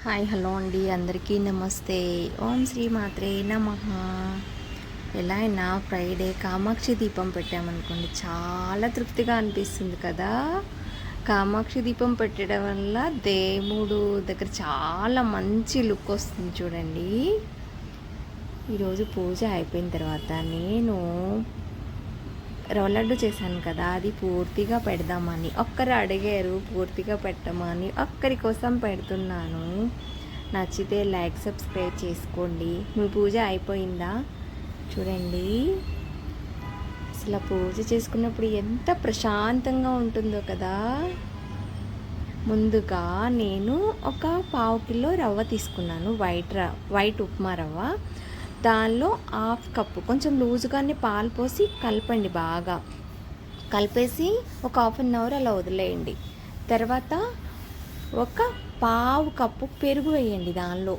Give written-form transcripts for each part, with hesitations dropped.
Hi hello అండి, అందరికీ నమస్తే. ఓం శ్రీ మాత్రే నమః. ఎలా అయినా ఫ్రైడే కామాక్షి దీపం పెట్టామనుకోండి, చాలా తృప్తిగా అనిపిస్తుంది కదా. కామాక్షి దీపం పెట్టడం వల్ల దేవుడు దగ్గర చాలా మంచి లుక్ వస్తుంది చూడండి. ఈరోజు పూజ అయిపోయిన తర్వాత నేను రవ్వ లడ్డు చేశాను కదా, అది పూర్తిగా పెడదామని ఒక్కరు అడిగారు, పూర్తిగా పెట్టమని ఒక్కరి కోసం పెడుతున్నాను. నచ్చితే లైక్ సబ్స్క్రైబ్ చేసుకోండి. మీ పూజ అయిపోయిందా చూడండి. అసలు పూజ చేసుకున్నప్పుడు ఎంత ప్రశాంతంగా ఉంటుందో కదా. ముందుగా నేను ఒక 1/2 కిలో రవ్వ తీసుకున్నాను, వైట్ ఉప్మా రవ్వ. దానిలో 1/2 కప్పు కొంచెం లూజుగానే పాలు పోసి కలపండి, బాగా కలిపేసి ఒక 1/2 అవర్ అలా వదిలేయండి. తర్వాత ఒక 1/2 కప్పు పెరుగు వేయండి, దానిలో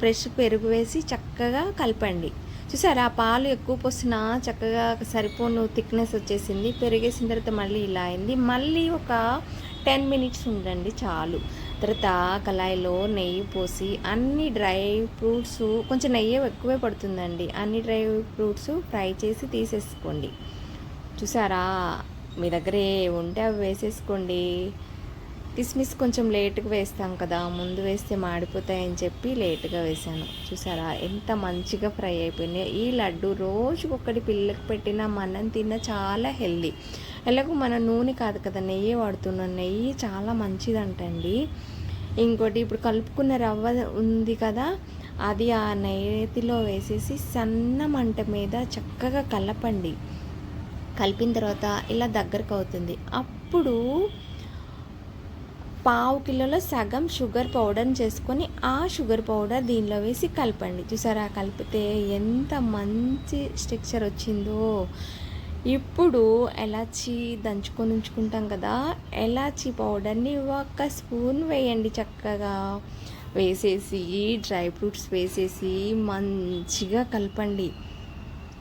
ఫ్రెష్ పెరుగు వేసి చక్కగా కలపండి. చూసారా, ఆ పాలు ఎక్కువ పోసినా చక్కగా సరిపోను థిక్నెస్ వచ్చేసింది. పెరిగేసిన తర్వాత మళ్ళీ ఇలా అయింది. మళ్ళీ ఒక 10 మినిట్స్ ఉండండి చాలు. తర్వాత కళాయిలో నెయ్యి పోసి అన్ని డ్రై ఫ్రూట్స్, కొంచెం నెయ్యి ఎక్కువే పడుతుందండి, అన్ని డ్రై ఫ్రూట్స్ ఫ్రై చేసి తీసేసుకోండి. చూసారా, మీ దగ్గర ఉంటే అవి వేసేసుకోండి. కిస్మిస్ కొంచెం లేట్గా వేస్తాం కదా, ముందు వేస్తే మాడిపోతాయని చెప్పి లేట్గా వేసాను. చూసారా ఎంత మంచిగా ఫ్రై అయిపోయినాయి. ఈ లడ్డు రోజుకొకటి పిల్లలకు పెట్టినా మనం తిన్న చాలా హెల్దీ. ఎలాగో మన నూనె కాదు కదా, నెయ్యి వాడుతున్నాం. నెయ్యి చాలా మంచిదంటండి. ఇంకోటి, ఇప్పుడు కలుపుకున్న రవ్వ ఉంది కదా, అది ఆ నెయ్యిలో వేసేసి సన్న మంట మీద చక్కగా కలపండి. కలిపిన తర్వాత ఇలా దగ్గరకు అవుతుంది. అప్పుడు 1/2 కిలోలో సగం షుగర్ పౌడర్ని చేసుకొని ఆ షుగర్ పౌడర్ దీనిలో వేసి కలపండి. చూసారా, కలిపితే ఎంత మంచి స్ట్రక్చర్ వచ్చిందో. ఇప్పుడు ఎలాచీ దంచుకొని ఉంచుకుంటాం కదా, ఎలాచీ పౌడర్ని 1 స్పూన్ వేయండి. చక్కగా వేసేసి డ్రై ఫ్రూట్స్ వేసేసి మంచిగా కలపండి.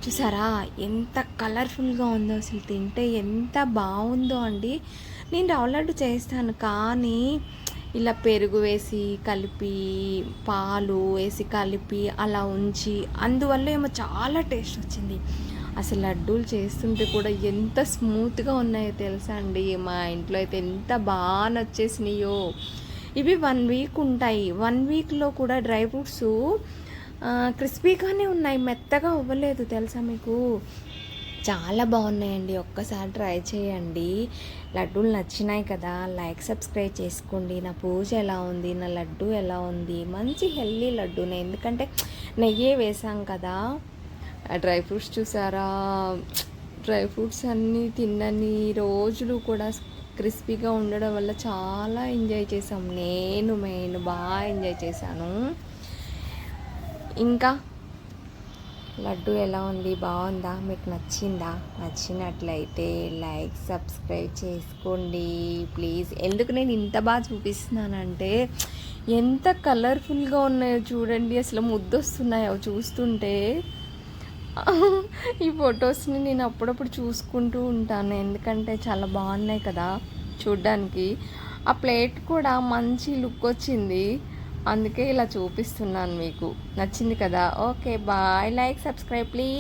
చూసారా ఎంత కలర్ఫుల్గా ఉందో, అసలు తింటే ఎంత బాగుందో అండి. నేను రవ్వ లడ్డు చేస్తాను, కానీ ఇలా పెరుగు వేసి కలిపి పాలు వేసి కలిపి అలా ఉంచి, అందువల్ల ఏమో చాలా టేస్ట్ వచ్చింది. అసలు లడ్డూలు చేస్తుంటే కూడా ఎంత స్మూత్గా ఉన్నాయో తెలుసా అండి. మా ఇంట్లో అయితే ఎంత బాగా నచ్చేసినాయో. ఇవి 1 వీక్ ఉంటాయి. 1 వీక్లో కూడా డ్రై ఫ్రూట్స్ క్రిస్పీగానే ఉన్నాయి, మెత్తగా అవ్వలేదు తెలుసా మీకు. చాలా బాగున్నాయండి, ఒక్కసారి ట్రై చేయండి. లడ్డూలు నచ్చినాయి కదా, లైక్ సబ్స్క్రైబ్ చేసుకోండి. నా పూజ ఎలా ఉంది, నా లడ్డు ఎలా ఉంది, మంచి హెల్దీ లడ్డూనే, ఎందుకంటే నెయ్యే వేసాం కదా. డ్రై ఫ్రూట్స్ చూసారా, డ్రై ఫ్రూట్స్ అన్నీ తిన్నని రోజులు కూడా క్రిస్పీగా ఉండడం వల్ల చాలా ఎంజాయ్ చేసాం. నేను బాగా ఎంజాయ్ చేశాను. ఇంకా లడ్డు ఎలా ఉంది, బాగుందా, మీకు నచ్చిందా? నచ్చినట్లయితే లైక్ సబ్స్క్రైబ్ చేసుకోండి ప్లీజ్. ఎందుకు నేను ఇంత బాగా చూపిస్తున్నానంటే, ఎంత కలర్ఫుల్గా ఉన్నాయో చూడండి, అసలు ముద్దొస్తున్నాయో చూస్తుంటే. ఈ ఫొటోస్ని నేను అప్పుడప్పుడు చూసుకుంటూ ఉంటాను, ఎందుకంటే చాలా బాగున్నాయి కదా చూడ్డానికి. ఆ ప్లేట్ కూడా మంచి లుక్ వచ్చింది, అందుకే ఇలా చూపిస్తున్నాను మీకు. నచ్చింది కదా. Okay bye, like subscribe please.